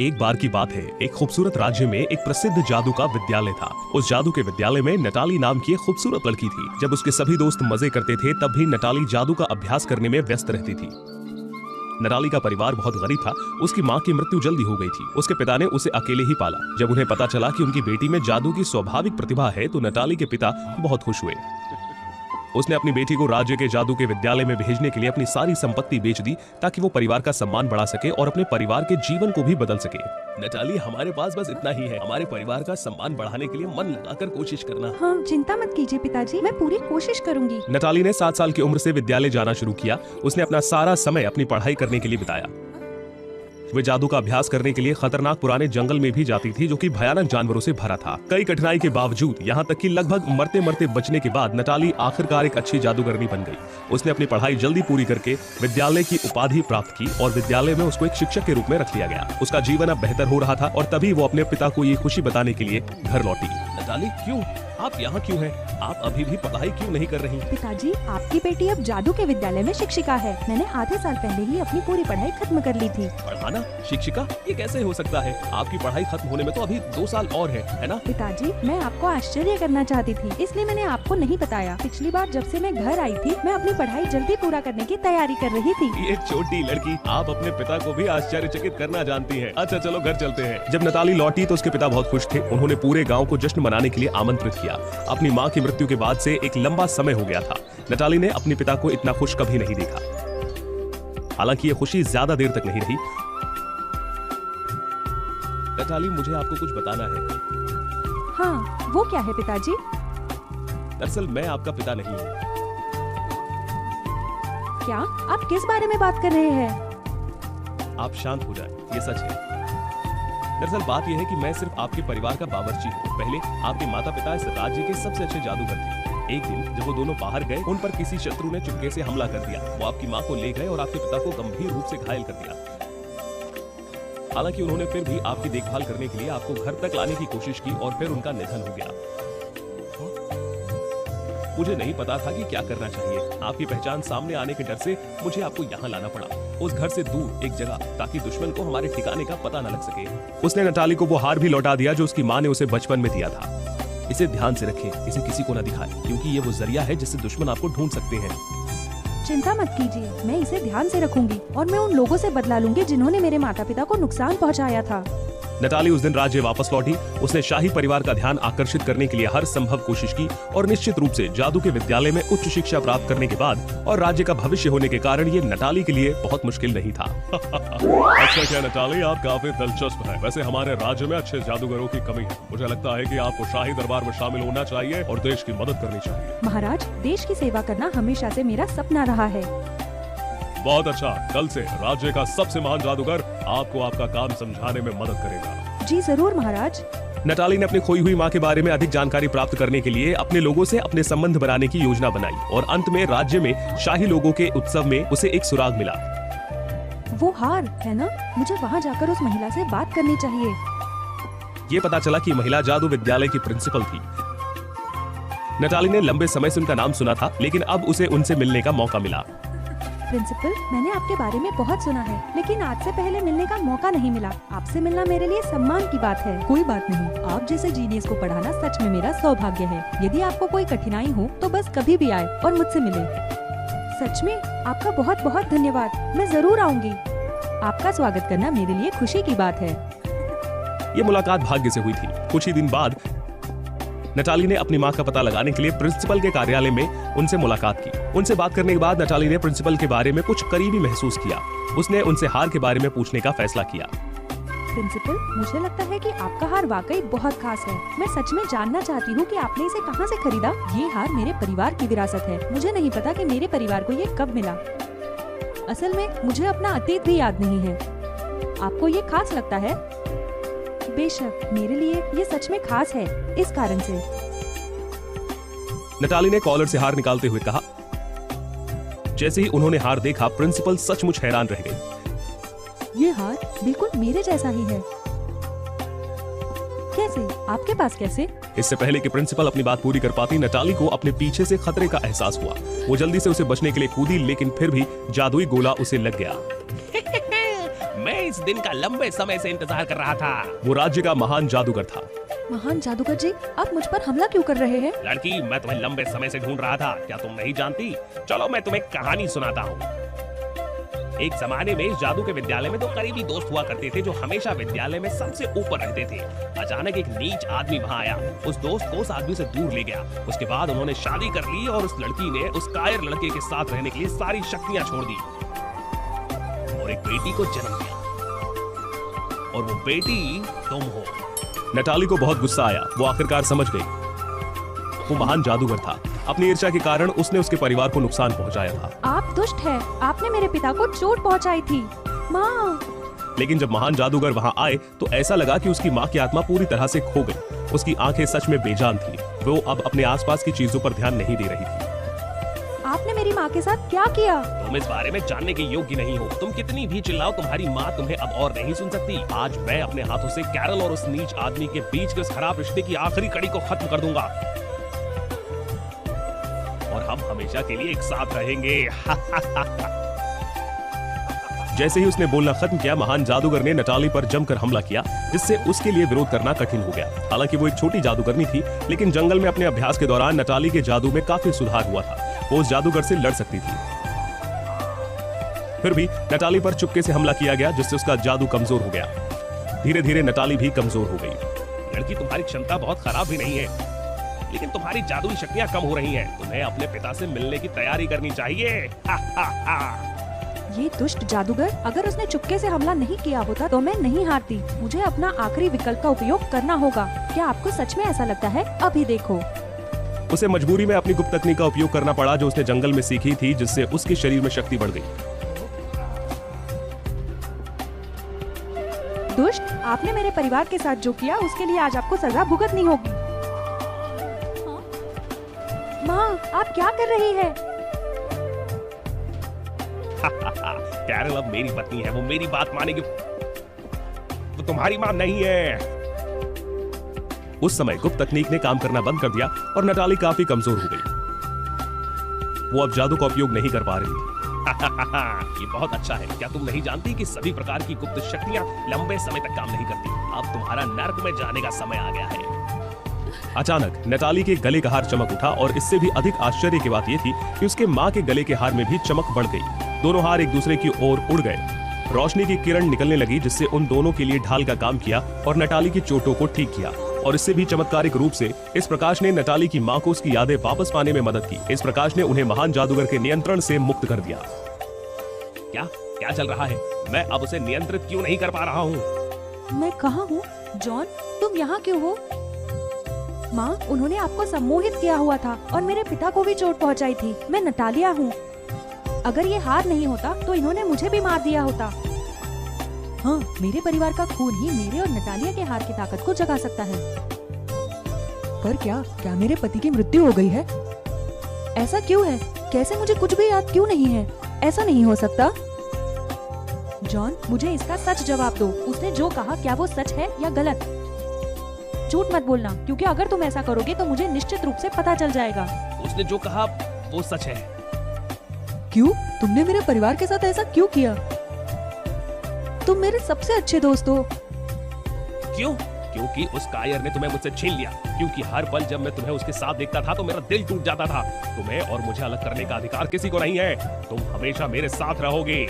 एक बार की बात है, एक खूबसूरत राज्य में एक प्रसिद्ध जादू का विद्यालय था। उस जादू के विद्यालय में नटाली नाम की एक खूबसूरत लड़की थी। जब उसके सभी दोस्त मजे करते थे तब भी नटाली जादू का अभ्यास करने में व्यस्त रहती थी। नटाली का परिवार बहुत गरीब था। उसकी माँ की मृत्यु जल्दी हो गई थी। उसके पिता ने उसे अकेले ही पाला। जब उन्हें पता चला कि उनकी बेटी में जादू की स्वाभाविक प्रतिभा है तो नटाली के पिता बहुत खुश हुए। उसने अपनी बेटी को राज्य के जादू के विद्यालय में भेजने के लिए अपनी सारी संपत्ति बेच दी ताकि वो परिवार का सम्मान बढ़ा सके और अपने परिवार के जीवन को भी बदल सके। नटाली, हमारे पास बस इतना ही है। हमारे परिवार का सम्मान बढ़ाने के लिए मन लगाकर कोशिश करना। हाँ, चिंता मत कीजिए पिताजी, मैं पूरी कोशिश करूंगी। नटाली ने 7 साल की उम्र से विद्यालय जाना शुरू किया। उसने अपना सारा समय अपनी पढ़ाई करने के लिए बिताया। वे जादू का अभ्यास करने के लिए खतरनाक पुराने जंगल में भी जाती थी जो कि भयानक जानवरों से भरा था। कई कठिनाई के बावजूद, यहाँ तक कि लगभग मरते मरते बचने के बाद नटाली आखिरकार एक अच्छी जादूगरनी बन गई। उसने अपनी पढ़ाई जल्दी पूरी करके विद्यालय की उपाधि प्राप्त की और विद्यालय में उसको एक शिक्षक के रूप में रख लिया गया। उसका जीवन अब बेहतर हो रहा था और तभी वो अपने पिता को ये खुशी बताने के लिए घर लौटी। नटाली, क्यों? आप यहाँ क्यों हैं? आप अभी भी पढ़ाई क्यों नहीं कर रही? पिताजी, आपकी बेटी अब जादू के विद्यालय में शिक्षिका है। मैंने आधे साल पहले ही अपनी पूरी पढ़ाई खत्म कर ली थी। पढ़ाना? शिक्षिका? ये कैसे हो सकता है? आपकी पढ़ाई खत्म होने में तो अभी 2 साल और है ना? पिताजी, मैं आपको आश्चर्य करना चाहती थी, इसलिए मैंने आपको नहीं बताया। पिछली बार जब से मैं घर आई थी, मैं अपनी पढ़ाई जल्दी पूरा करने की तैयारी कर रही थी। ये छोटी लड़की, आप अपने पिता को भी आश्चर्यचकित करना जानती है। अच्छा चलो घर चलते हैं। जब नटाली लौटी तो उसके पिता बहुत खुश थे। उन्होंने पूरे गाँव को जश्न मनाने के लिए आमंत्रित किया। अपनी माँ की मृत्यु के बाद से एक लंबा समय हो गया था। नटाली ने अपने पिता को इतना खुश कभी नहीं देखा। हालांकि ये खुशी ज्यादा देर तक नहीं रही। नटाली, मुझे आपको कुछ बताना है। हाँ, वो क्या है पिताजी? दरअसल मैं आपका पिता नहीं हूँ। क्या? आप किस बारे में बात कर रहे हैं? आप शांत हो जाएं, ये सच है। दरअसल बात यह है कि मैं सिर्फ आपके परिवार का बावर्ची हूँ। पहले आपके माता पिता इस राज्य के सबसे अच्छे जादूगर थे। एक दिन जब वो दोनों बाहर गए, उन पर किसी शत्रु ने चुपके से हमला कर दिया। वो आपकी माँ को ले गए और आपके पिता को गंभीर रूप से घायल कर दिया। हालांकि उन्होंने फिर भी आपकी देखभाल करने के लिए आपको घर तक लाने की कोशिश की और फिर उनका निधन हो गया। मुझे नहीं पता था कि क्या करना चाहिए। आपकी पहचान सामने आने के डर से मुझे आपको यहाँ लाना पड़ा, उस घर से दूर एक जगह, ताकि दुश्मन को हमारे ठिकाने का पता न लग सके। उसने नटाली को वो हार भी लौटा दिया जो उसकी माँ ने उसे बचपन में दिया था। इसे ध्यान से रखें, इसे किसी को न दिखाएं, क्योंकि ये वो जरिया है जिससे दुश्मन आपको ढूंढ सकते हैं। चिंता मत कीजिए, मैं इसे ध्यान से रखूंगी और मैं उन लोगों से बदला लूंगी जिन्होंने मेरे माता पिता को नुकसान पहुंचाया था। नटाली उस दिन राज्य वापस लौटी। उसने शाही परिवार का ध्यान आकर्षित करने के लिए हर संभव कोशिश की और निश्चित रूप से जादू के विद्यालय में उच्च शिक्षा प्राप्त करने के बाद और राज्य का भविष्य होने के कारण ये नटाली के लिए बहुत मुश्किल नहीं था। अच्छा क्या नटाली, आप काफी दिलचस्प हैं। वैसे हमारे राज्य में अच्छे जादूगरों की कमी है। मुझे लगता है कि आपको शाही दरबार में शामिल होना चाहिए और देश की मदद करनी चाहिए। महाराज, देश की सेवा करना हमेशा से मेरा सपना रहा है। बहुत अच्छा, कल से राज्य का सबसे महान जादूगर आपको आपका काम समझाने में मदद करेगा। जी जरूर महाराज। नटाली ने अपनी खोई हुई माँ के बारे में अधिक जानकारी प्राप्त करने के लिए अपने लोगों से अपने संबंध बनाने की योजना बनाई और अंत में राज्य में शाही लोगों के उत्सव में उसे एक सुराग मिला। वो हार है ना? मुझे वहाँ जाकर उस महिला से बात करनी चाहिए। ये पता चला कि महिला जादू विद्यालय की प्रिंसिपल थी। नटाली ने लंबे समय से उनका नाम सुना था, लेकिन अब उसे उनसे मिलने का मौका मिला। प्रिंसिपल, मैंने आपके बारे में बहुत सुना है, लेकिन आज से पहले मिलने का मौका नहीं मिला। आपसे मिलना मेरे लिए सम्मान की बात है। कोई बात नहीं, आप जैसे जीनियस को पढ़ाना सच में मेरा सौभाग्य है। यदि आपको कोई कठिनाई हो तो बस कभी भी आए और मुझसे मिले। सच में? आपका बहुत बहुत धन्यवाद, मैं जरूर आऊंगी। आपका स्वागत करना मेरे लिए खुशी की बात है। ये मुलाकात भाग्य से हुई थी। कुछ ही दिन बाद नटाली ने अपनी माँ का पता लगाने के लिए प्रिंसिपल के कार्यालय में उनसे मुलाकात की। उनसे बात करने के बाद नटाली ने प्रिंसिपल के बारे में कुछ करीबी महसूस किया। उसने उनसे हार के बारे में पूछने का फैसला किया। प्रिंसिपल, मुझे लगता है कि आपका हार वाकई बहुत खास है। मैं सच में जानना चाहती हूँ कि आपने इसे कहाँ से खरीदा? ये हार मेरे परिवार की विरासत है। मुझे नहीं पता कि मेरे परिवार को ये कब मिला। असल में मुझे अपना अतीत भी याद नहीं है। आपको ये खास लगता है? बेशक, मेरे लिए ये सच में खास है, इस कारण से। नटाली ने कॉलर से हार निकालते हुए कहा। जैसे ही उन्होंने हार देखा, प्रिंसिपल सचमुच हैरान रह गई। ये हार बिल्कुल मेरे जैसा ही है। कैसे? आपके पास कैसे? इससे पहले कि प्रिंसिपल अपनी बात पूरी कर पाती, नटाली को अपने पीछे से खतरे का एहसास हुआ। वो जल्दी से उसे बचने के लिए कूदी, लेकिन फिर भी जादुई गोला उसे लग गया। मैं इस दिन का लंबे समय से इंतजार कर रहा था। वो राज्य का महान जादूगर था। महान जादूगर जी, आप मुझ पर हमला क्यों कर रहे हैं? लड़की, मैं तुम्हें लंबे समय से ढूंढ रहा था, क्या तुम नहीं जानती? चलो मैं तुम्हें कहानी सुनाता हूँ। एक जमाने में इस जादू के विद्यालय में दो करीबी दोस्त हुआ करते थे जो हमेशा विद्यालय में सबसे ऊपर रहते थे। अचानक एक नीच आदमी वहाँ आया, उस दोस्त को उस आदमी से दूर ले गया। उसके बाद उन्होंने शादी कर ली और उस लड़की ने उस कायर लड़के के साथ रहने के लिए सारी शक्तियाँ छोड़ दी और एक बेटी को जन्म दिया, और वो बेटी तुम हो। नटाली को बहुत गुस्सा आया। वो आखिरकार समझ गई वो महान जादूगर था। अपनी ईर्ष्या के कारण उसने उसके परिवार को नुकसान पहुंचाया था। आप दुष्ट हैं। आपने मेरे पिता को चोट पहुंचाई थी। माँ। लेकिन जब महान जादूगर वहां आए तो ऐसा लगा कि उसकी माँ की आत्मा पूरी तरह से खो गई। उसकी आंखें सच में बेजान थी। वो अब अपने आसपास की चीजों पर ध्यान नहीं दे रही थी। आपने मेरी माँ के साथ क्या किया? तुम इस बारे में जानने के योग्य नहीं हो। तुम कितनी भी चिल्लाओ, तुम्हारी माँ तुम्हें अब और नहीं सुन सकती। आज मैं अपने हाथों से कैरल और उस नीच आदमी के बीच के उस खराब रिश्ते की आखिरी कड़ी को खत्म कर दूंगा और हम हमेशा के लिए एक साथ रहेंगे। जैसे ही उसने बोलना खत्म किया, महान जादूगर ने नटाली पर जमकर हमला किया, जिससे उसके लिए विरोध करना कठिन हो गया। हालांकि वो एक छोटी जादूगरनी थी, लेकिन जंगल में अपने अभ्यास के दौरान नटाली के जादू में काफी सुधार हुआ था। वो उस जादूगर से लड़ सकती थी। फिर भी नटाली पर चुपके से हमला किया गया, जिससे उसका जादू कमजोर हो गया। धीरे धीरे नटाली भी कमजोर हो गई। लड़की, तुम्हारी क्षमता बहुत खराब भी नहीं है, लेकिन तुम्हारी जादुई शक्तियां कम हो रही हैं। तुम्हें अपने पिता से मिलने की तैयारी करनी चाहिए। ये दुष्ट जादूगर, अगर उसने चुपके से हमला नहीं किया होता तो मैं नहीं हारती। मुझे अपना आखिरी विकल्प का उपयोग करना होगा। क्या आपको सच में ऐसा लगता है? अभी देखो। उसे मजबूरी में अपनी गुप्त तकनीक का उपयोग करना पड़ा, जो उसने जंगल में सीखी थी, जिससे उसके शरीर में शक्ति बढ़ गई। दुष्ट, आपने मेरे परिवार के साथ जो किया उसके लिए आज आपको सजा भुगतनी होगी। माँ, आप क्या कर रही है? कैरल अब मेरी पत्नी है, वो मेरी बात मानेगी। वो तुम्हारी माँ नहीं है। उस समय गुप्त तकनीक ने काम करना बंद कर दिया और नटाली काफी कमजोर हो गई। वो अब जादू का उपयोग नहीं कर पा रही थी। ये बहुत अच्छा है। क्या तुम नहीं जानती कि सभी प्रकार की गुप्त शक्तियां लंबे समय तक काम नहीं करती? अब तुम्हारा नर्क में जाने का समय आ गया है। अचानक नटाली के गले का हार चमक उठा, और इससे भी अधिक आश्चर्य की बात यह थी कि उसके माँ के गले के हार में भी चमक बढ़ गई। दोनों हार एक दूसरे की ओर उड़ गए। रोशनी की किरण निकलने लगी, जिससे उन दोनों के लिए ढाल का काम किया और नटाली की चोटों को ठीक किया। और इससे भी चमत्कारिक रूप से इस प्रकाश ने नटाली की माँ को उसकी यादें वापस पाने में मदद की। इस प्रकाश ने उन्हें महान जादूगर के नियंत्रण से मुक्त कर दिया। क्या क्या चल रहा है? मैं अब उसे नियंत्रित क्यों नहीं कर पा रहा हूँ? मैं कहाँ हूँ? जॉन, तुम यहाँ क्यों हो? माँ, उन्होंने आपको सम्मोहित किया हुआ था और मेरे पिता को भी चोट पहुँचाई थी। मैं नटालिया हूँ। अगर ये हार नहीं होता तो इन्होंने मुझे भी मार दिया होता। हाँ, मेरे परिवार का खून ही मेरे और नटालिया के हार की ताकत को जगा सकता है। पर क्या मेरे पति की मृत्यु हो गई है? ऐसा क्यों है? कैसे मुझे कुछ भी याद क्यों नहीं है? ऐसा नहीं हो सकता। जॉन, मुझे इसका सच जवाब दो। उसने जो कहा, क्या वो सच है या गलत? झूठ मत बोलना, क्योंकि अगर तुम ऐसा करोगे तो मुझे निश्चित रूप से पता चल जाएगा। उसने जो कहा वो सच है। क्यों? तुमने मेरे परिवार के साथ ऐसा क्यों किया? तुम मेरे सबसे अच्छे दोस्त हो। क्यों? क्योंकि उस कायर ने तुम्हें मुझसे छीन लिया। क्योंकि हर पल जब मैं तुम्हें उसके साथ देखता था तो मेरा दिल टूट जाता था। तुम्हें और मुझे अलग करने का अधिकार किसी को नहीं है। तुम हमेशा मेरे साथ रहोगे।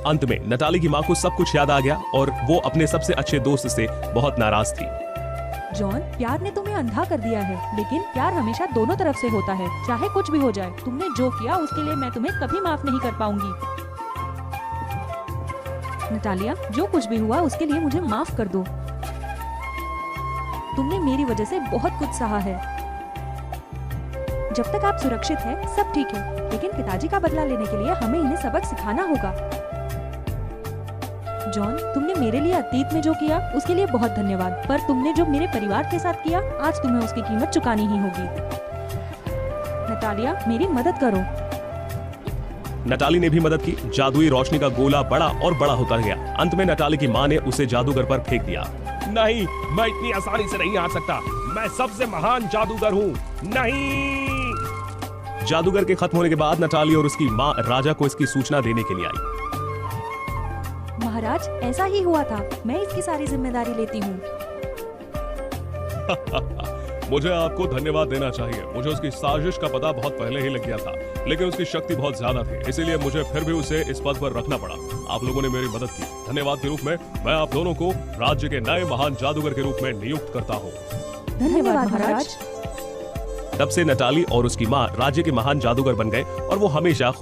अंत में नटाली की माँ को सब कुछ याद आ गया और वो अपने सबसे अच्छे दोस्त से बहुत नाराज थी। जॉन, प्यार ने तुम्हें अंधा कर दिया है, लेकिन प्यार हमेशा दोनों तरफ से होता है। चाहे कुछ भी हो जाए, तुमने जो किया उसके लिए मैं तुम्हें कभी माफ नहीं कर पाऊंगी। नटालिया, जो कुछ भी हुआ उसके लिए मुझे माफ कर दो। तुमने मेरी वजह से बहुत कुछ सहा है। जब तक आप सुरक्षित हैं, सब ठीक है, लेकिन पिताजी का बदला लेने के लिए हमें इन्हें सबक सिखाना होगा। जॉन, तुमने मेरे लिए अतीत में जो किया उसके लिए बहुत धन्यवाद, पर तुमने जो मेरे परिवार के साथ किया, आज तुम्हें उसकी कीमत चुकानी ही होगी। नटालिया, मेरी मदद करो। नटाली ने भी मदद की। जादुई रोशनी का गोला बड़ा और बड़ा होता गया। अंत में नटाली की माँ ने उसे जादूगर पर फेंक दिया। नहीं, मैं इतनी आसानी से नहीं हार सकता। मैं सबसे महान जादूगर हूँ। नहीं। जादूगर के खत्म होने के बाद नटाली और उसकी माँ राजा को इसकी सूचना देने के लिए आई। महाराज, ऐसा ही हुआ था। मैं इसकी सारी जिम्मेदारी लेती हूँ। मुझे आपको धन्यवाद देना चाहिए। मुझे उसकी साजिश का पता बहुत पहले ही लग गया था, लेकिन उसकी शक्ति बहुत ज्यादा थी, इसीलिए मुझे फिर भी उसे इस पद पर रखना पड़ा। आप लोगों ने मेरी मदद की। धन्यवाद के रूप में मैं आप दोनों को राज्य के नए महान जादूगर के रूप में नियुक्त करता हूँ। धन्यवाद महाराज। तब से नटाली और उसकी माँ राज्य के महान जादूगर बन गए और वो हमेशा खुश